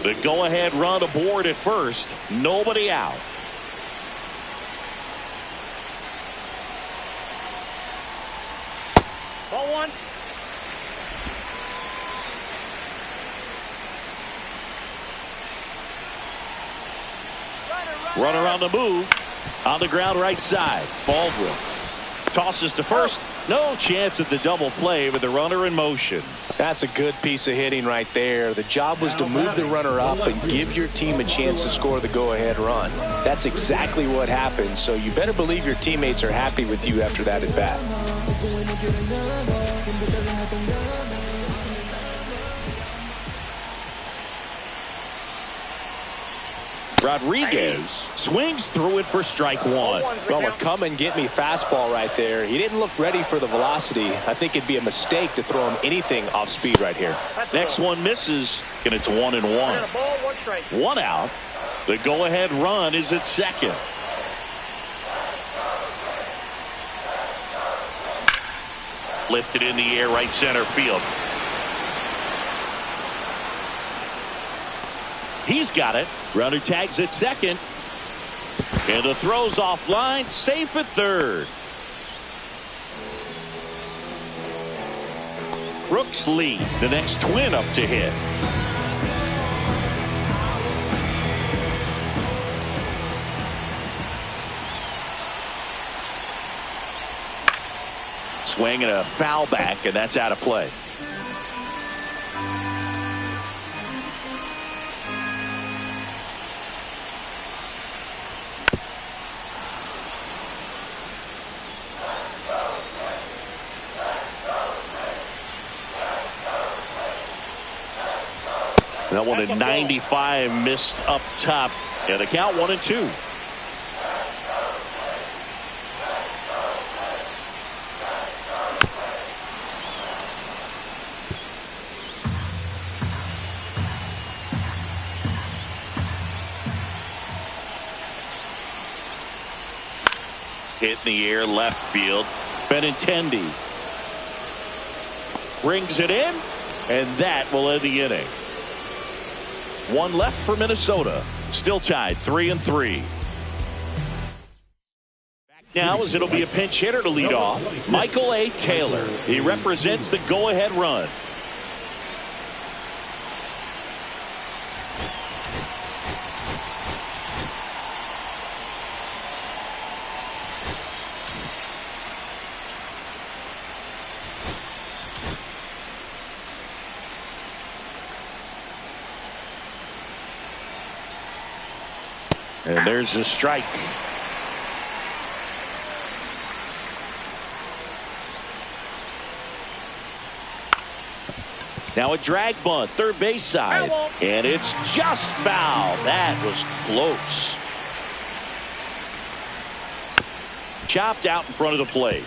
The go-ahead run aboard at first. Nobody out. Ball 1. Runner on the move. On the ground right side. Baldwin tosses to first. No chance at the double play with the runner in motion. That's a good piece of hitting right there. The job was to move the runner up and give your team a chance to score the go-ahead run. That's exactly what happened, so you better believe your teammates are happy with you after that at bat. Rodriguez swings through it for strike 1. Well, a come-and-get-me fastball right there. He didn't look ready for the velocity. I think it'd be a mistake to throw him anything off speed right here. Next one misses, and it's 1-1. 1 strike. 1 out. The go-ahead run is at second. Lifted in the air, right center field. He's got it. Runner tags at second. And the throw's offline. Safe at third. Brooks Lee, the next Twin up to hit. Swing and a foul back, and that's out of play. That one in 95 missed up top. And the count 1-2. Hit in the air left field. Benintendi brings it in, and that will end the inning. One left for Minnesota. Still tied 3-3. Back now as it'll be a pinch hitter to lead off. Michael A. Taylor. He represents the go-ahead run. And there's a strike. Now a drag bunt, third base side. And it's just foul. That was close. Chopped out in front of the plate.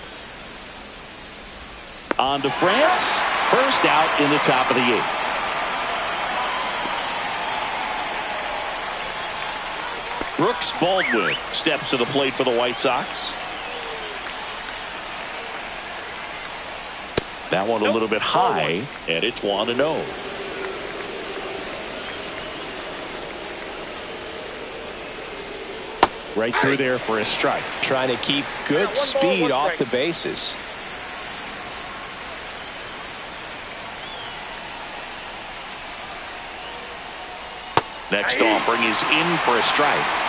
On to France. First out in the top of the eighth. Brooks Baldwin steps to the plate for the White Sox. That one a little bit high, and it's 1-0. Right through there for a strike. Trying to keep good speed off the bases. Next offering is in for a strike.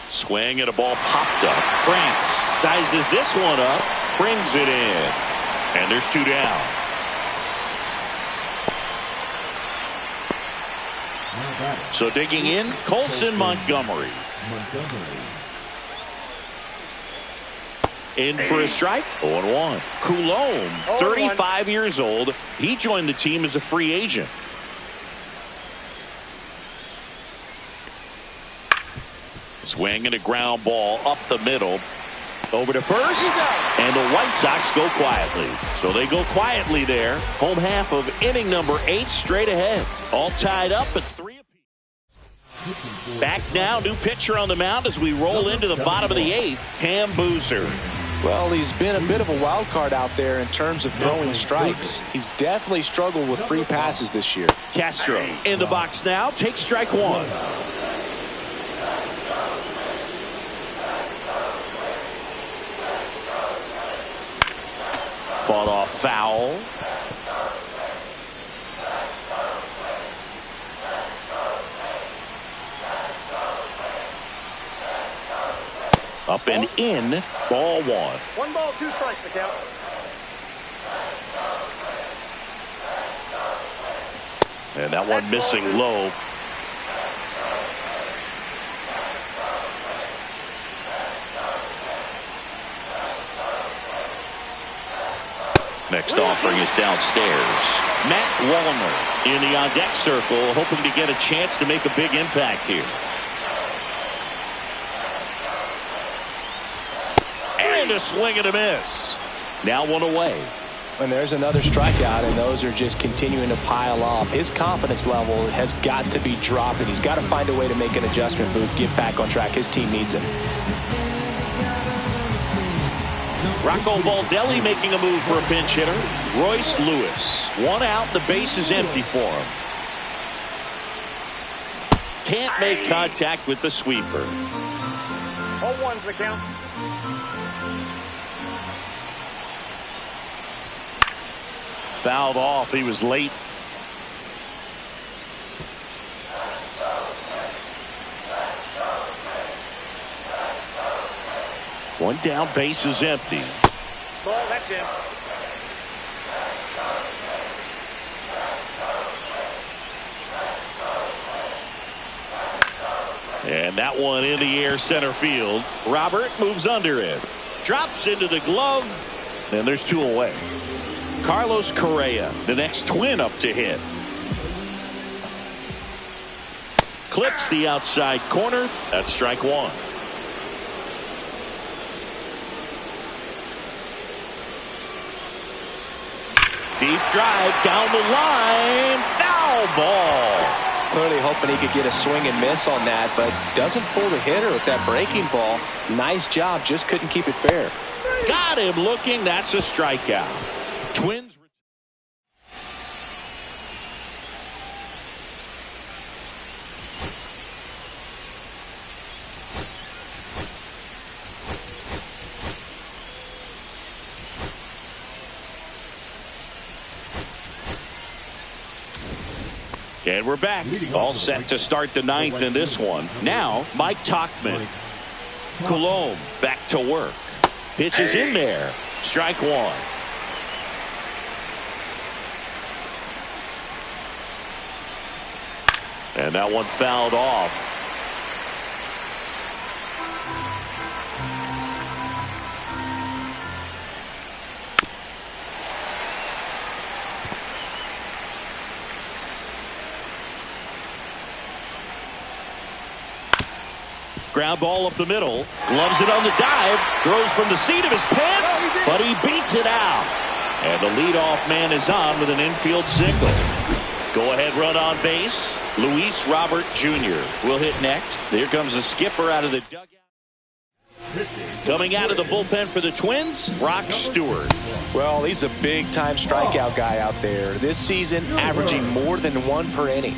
Swing and a ball popped up. France sizes this one up, brings it in, and there's two down. So digging in, Colson Montgomery. In for a strike, 0-1. Coulomb, 35 years old. He joined the team as a free agent. Swing and a ground ball up the middle. Over to first, and the White Sox go quietly. So they go quietly there. Home half of inning number 8 straight ahead. All tied up at 3 apiece. Back now, new pitcher on the mound as we roll into the bottom of the 8th, Cam Boozer. Well, he's been a bit of a wild card out there in terms of throwing strikes. He's definitely struggled with free passes this year. Castro in the box now, takes strike one. Fought off foul. Up and in, ball one. 1 ball, 2 strikes to count. And that one missing low. Next offering is downstairs. Matt Wallner in the on-deck circle, hoping to get a chance to make a big impact here. And a swing and a miss. Now one away. And there's another strikeout, and those are just continuing to pile up. His confidence level has got to be dropping. He's got to find a way to make an adjustment move, get back on track. His team needs him. Rocco Baldelli making a move for a pinch hitter. Royce Lewis. 1 out, the base is empty for him. Can't make contact with the sweeper. 0-1's the count. Fouled off, he was late. One down, base is empty. Ball, that's in. And that one in the air center field. Robert moves under it. Drops into the glove. And there's 2 away. Carlos Correa, the next Twin up to hit. Clips the outside corner. That's strike 1. Deep drive down the line. Foul ball. Clearly hoping he could get a swing and miss on that, but doesn't fool the hitter with that breaking ball. Nice job, just couldn't keep it fair. Got him looking. That's a strikeout. Twins. And we're back. All set to start the 9th in this one. Now, Mike Tauchman. Colomb back to work. Pitch is in there. Strike 1. And that one fouled off. Ground ball up the middle. Gloves it on the dive. Throws from the seat of his pants, but he beats it out. And the leadoff man is on with an infield single. Go-ahead run on base. Luis Robert Jr. will hit next. Here comes the skipper out of the dugout. Coming out of the bullpen for the Twins, Brock Stewart. Well, he's a big-time strikeout guy out there. This season, averaging more than 1 per inning.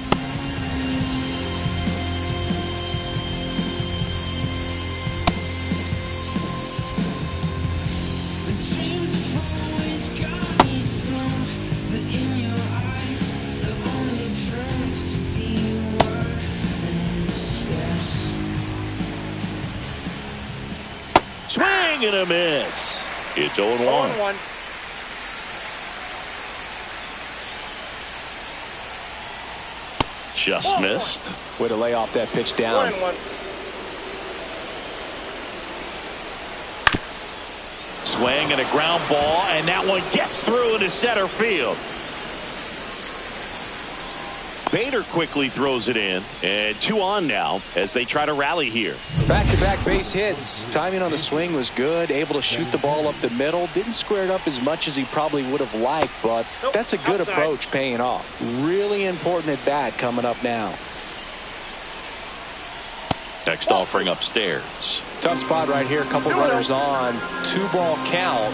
Swing and a miss. It's 0-1. 0-1. Just missed. Way to lay off that pitch down. 1-1. Swing and a ground ball, and that one gets through into center field. Bader quickly throws it in, and 2 on now as they try to rally here. Back-to-back base hits. Timing on the swing was good. Able to shoot the ball up the middle. Didn't square it up as much as he probably would have liked, but that's a good approach paying off. Really important at bat coming up now. Next offering upstairs. Tough spot right here. A couple runners on. 2-ball count.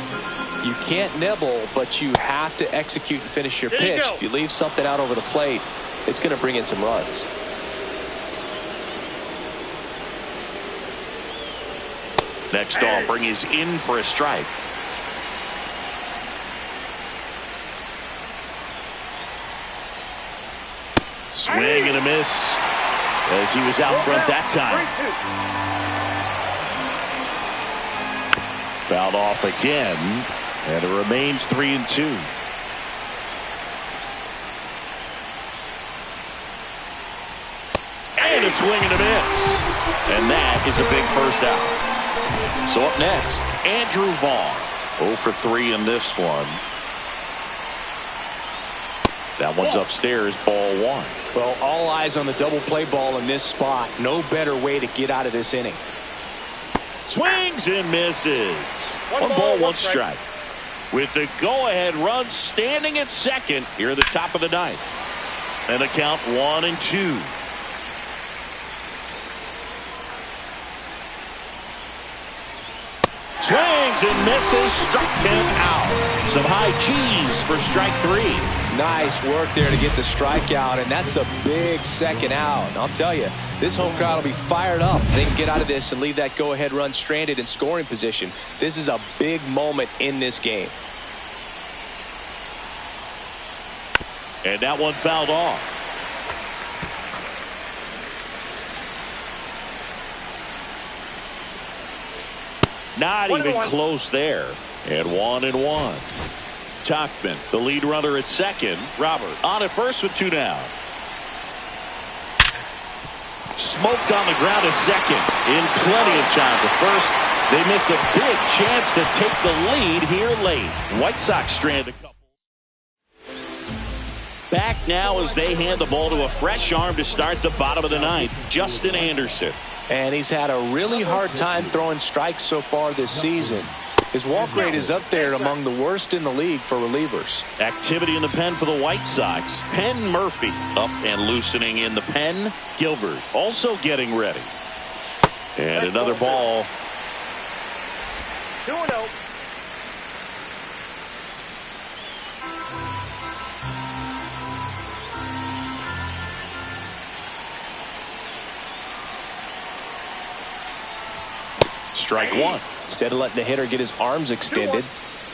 You can't nibble, but you have to execute and finish your pitch. If you leave something out over the plate, it's going to bring in some runs. Next offering is in for a strike. Swing and a miss as he was out front that time. Fouled off again, and it remains 3-2. And a swing and a miss. And that is a big first out. So up next, Andrew Vaughn. 0 for 3 in this one. That one's upstairs, ball 1. Well, all eyes on the double play ball in this spot. No better way to get out of this inning. Swings and misses. One ball, one strike. With the go-ahead run standing at second here at the top of the 9th. And the count 1-2. Swings and misses, struck him out. Some high cheese for strike 3. Nice work there to get the strikeout, and that's a big second out. And I'll tell you, this home crowd will be fired up. They can get out of this and leave that go-ahead run stranded in scoring position. This is a big moment in this game. And that one fouled off. Not even close there. And 1-1. Tauchman, the lead runner at second. Robert on at first with 2 down. Smoked on the ground to second in plenty of time. To first, they miss a big chance to take the lead here late. White Sox strand a couple. Back now as they hand the ball to a fresh arm to start the bottom of the ninth, Justin Anderson. And he's had a really hard time throwing strikes so far this season. His walk rate is up there among the worst in the league for relievers. Activity in the pen for the White Sox. Penn Murphy up and loosening in the pen. Gilbert also getting ready. And another ball. 2-0. Strike one. Instead of letting the hitter get his arms extended,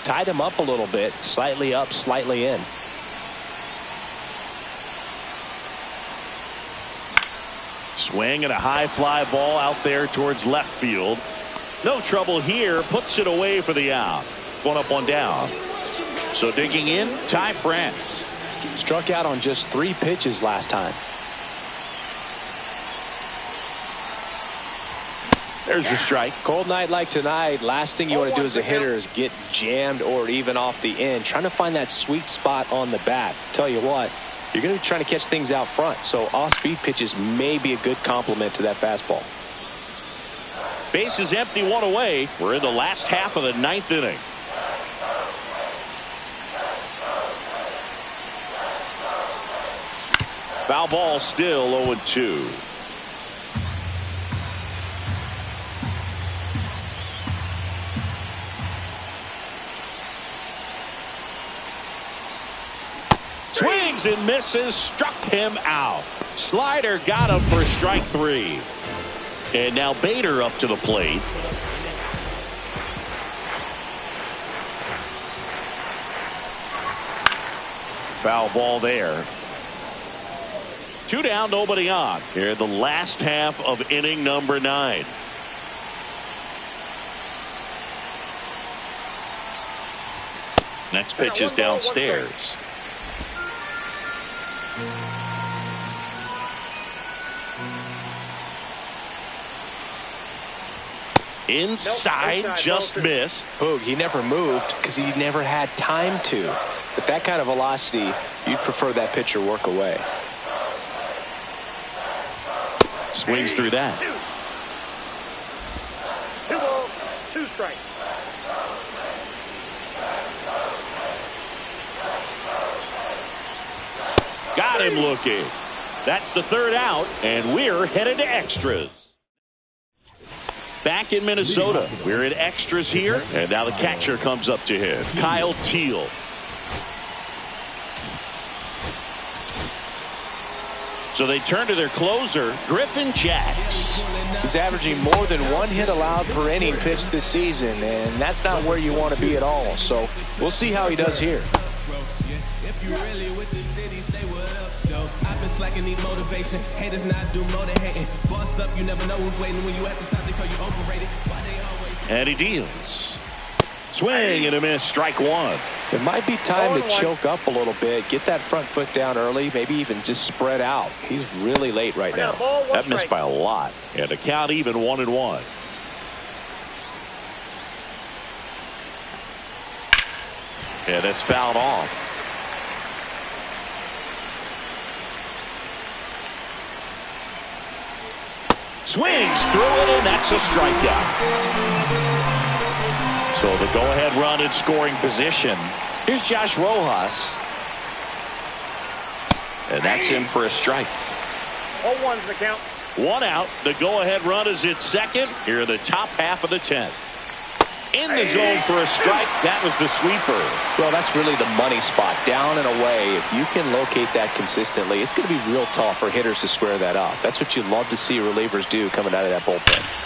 tied him up a little bit, slightly up, slightly in. Swing and a high fly ball out there towards left field. No trouble here. Puts it away for the out. One up, one down. So digging in, Ty France. Struck out on just 3 pitches last time. There's the strike. Cold night like tonight, last thing you want to do as a hitter is get jammed or even off the end. Trying to find that sweet spot on the bat. Tell you what, you're going to be trying to catch things out front, so off-speed pitches may be a good complement to that fastball. Base is empty, one away. We're in the last half of the ninth inning. Foul ball, still 0-2. Swings and misses, struck him out. Slider got him for strike 3. And now Bader up to the plate. Foul ball there. 2 down, nobody on. Here in the last half of inning number 9. Next pitch is downstairs. Inside, just missed. Boog, he never moved because he never had time to. With that kind of velocity, you'd prefer that pitcher work away. Swings through that. 2 balls, 2 strikes. Got him looking. That's the 3rd out, and we're headed to extras. Back in Minnesota, we're in extras here, and now the catcher comes up to him, Kyle Teal. So they turn to their closer, Griffin Jacks. He's averaging more than 1 hit allowed per inning pitched this season, and that's not where you want to be at all. So we'll see how he does here. Need motivation. Haters not do more than hating. Boss up, you never know who's waiting when you at the top. They call you overrated. Why they always... And he deals. Swing and a miss. Strike 1. It might be time to choke up a little bit. Get that front foot down early. Maybe even just spread out. He's really late right now. That missed by a lot. And the count even 1-1. And it's fouled off. Swings through it, and that's a strikeout. So the go-ahead run in scoring position. Here's Josh Rojas. And that's in for a strike. 0-1's the count. 1 out. The go-ahead run is at second. Here in the top half of the 10th. In the zone for a strike. That was the sweeper. Well, that's really the money spot. Down and away. If you can locate that consistently, it's going to be real tough for hitters to square that up. That's what you love to see relievers do coming out of that bullpen.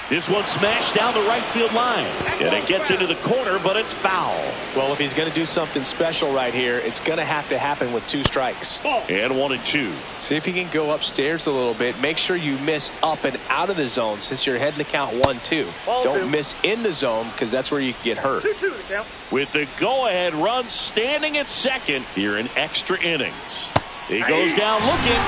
This one smashed down the right field line. And it gets into the corner, but it's foul. Well, if he's going to do something special right here, it's going to have to happen with 2 strikes. And 1-2. See if he can go upstairs a little bit. Make sure you miss up and out of the zone since you're heading to count 1-2. Don't miss in the zone because that's where you can get hurt. 2-2 the count. With the go-ahead run standing at second here in extra innings. He goes down looking.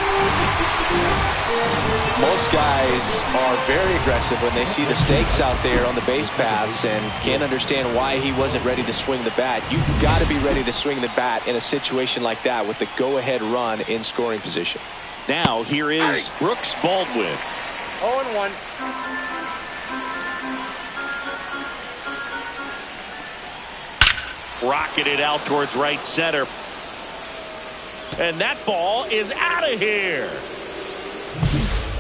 Most guys are very aggressive when they see the stakes out there on the base paths and can't understand why he wasn't ready to swing the bat. You've got to be ready to swing the bat in a situation like that with the go-ahead run in scoring position. Now here is Brooks Baldwin. 0-1. Rocketed out towards right center. And that ball is out of here.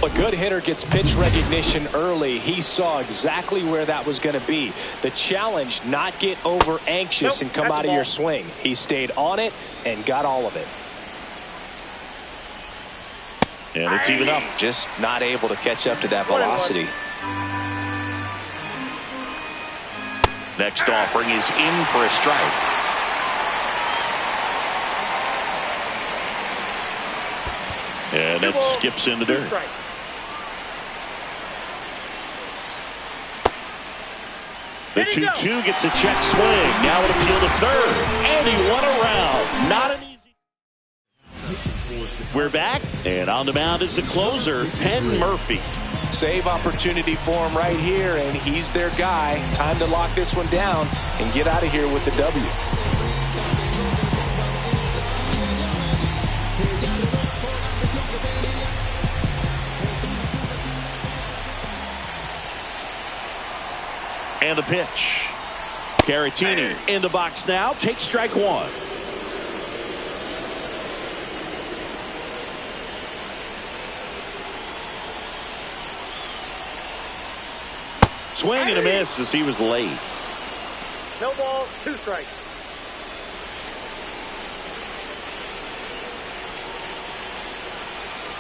A good hitter gets pitch recognition early. He saw exactly where that was going to be. The challenge, not get over anxious and come out of your swing. He stayed on it and got all of it. And it's even up. Just not able to catch up to that velocity. Next offering is in for a strike. And that skips into dirt. The 2-2 gets a check swing. Now an appeal to third. And he won around. Not an easy. We're back. And on the mound is the closer, Penn Murphy. Save opportunity for him right here, and he's their guy. Time to lock this one down and get out of here with the W. And the pitch. Caratini in the box now. Takes strike one. Swing and a miss as he was late. No balls, 2 strikes.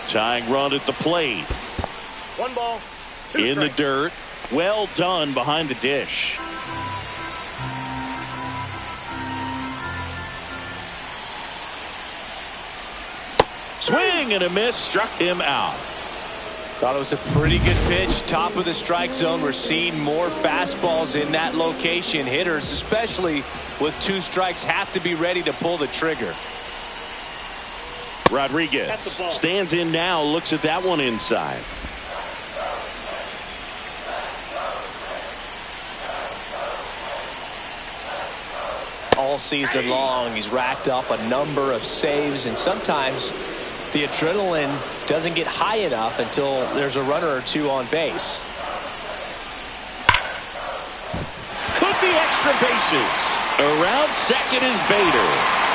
Tying run at the plate. 1 ball, 2 in strikes. the dirt. Well done behind the dish. Swing and a miss, struck him out. Thought it was a pretty good pitch. Top of the strike zone. We're seeing more fastballs in that location. Hitters, especially with 2 strikes, have to be ready to pull the trigger. Rodriguez stands in now, looks at that one inside. All season long, he's racked up a number of saves, and sometimes the adrenaline doesn't get high enough until there's a runner or 2 on base. Could be extra bases. Around second is Bader,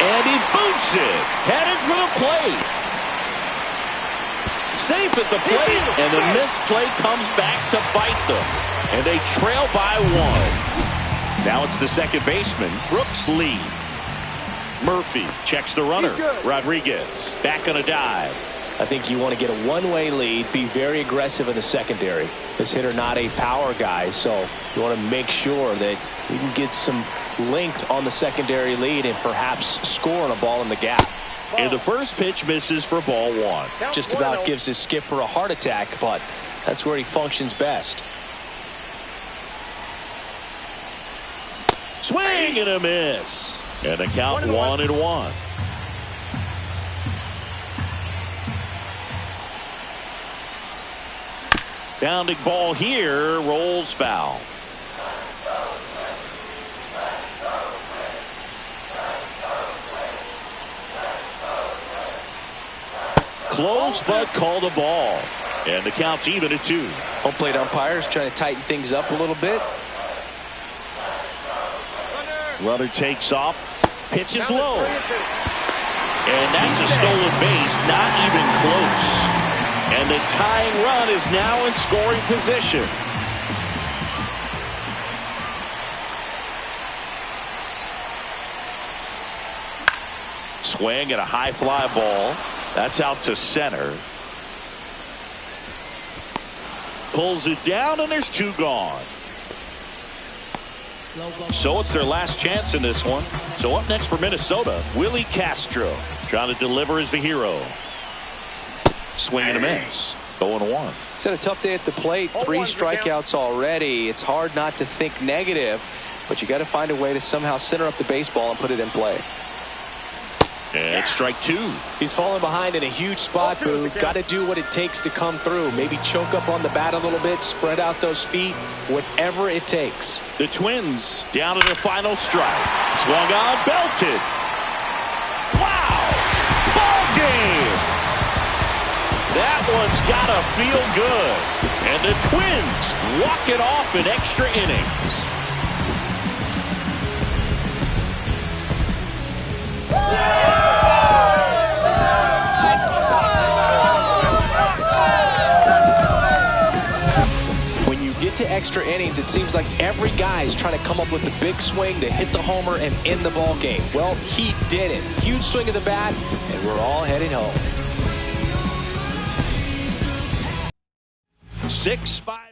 and he boots it. Headed for the plate. Safe at the plate, and the missed play comes back to bite them. And they trail by 1. Now it's the second baseman, Brooks Lee. Murphy checks the runner. Rodriguez back on a dive. I think you want to get a one-way lead, be very aggressive in the secondary. This hitter not a power guy, so you want to make sure that you can get some length on the secondary lead and perhaps score on a ball in the gap. And the first pitch misses for ball 1. Just about gives his skipper a heart attack, but that's where he functions best. Swing and a miss. And a count 1-1. Bounding ball here, rolls foul. Close but called a ball. And the count's even at 2. Home plate umpires trying to tighten things up a little bit. Runner takes off. Pitch is low. And that's a stolen base. Not even close. And the tying run is now in scoring position. Swing and a high fly ball. That's out to center. Pulls it down, and there's 2 gone. So it's their last chance in this one. So up next for Minnesota, Willie Castro. Trying to deliver as the hero. Swing and a miss. 0-1. He's had a tough day at the plate. 3 strikeouts already. It's hard not to think negative, but you got to find a way to somehow center up the baseball and put it in play. And strike two. He's falling behind in a huge spot, Boo. Got to do what it takes to come through. Maybe choke up on the bat a little bit, spread out those feet, whatever it takes. The Twins down to their final strike. Swung on, belted. Wow! Ball game! That one's got to feel good. And the Twins walk it off in extra innings. When you get to extra innings, it seems like every guy is trying to come up with the big swing to hit the homer and end the ball game. Well, he did it. Huge swing of the bat, and we're all headed home. 6-5.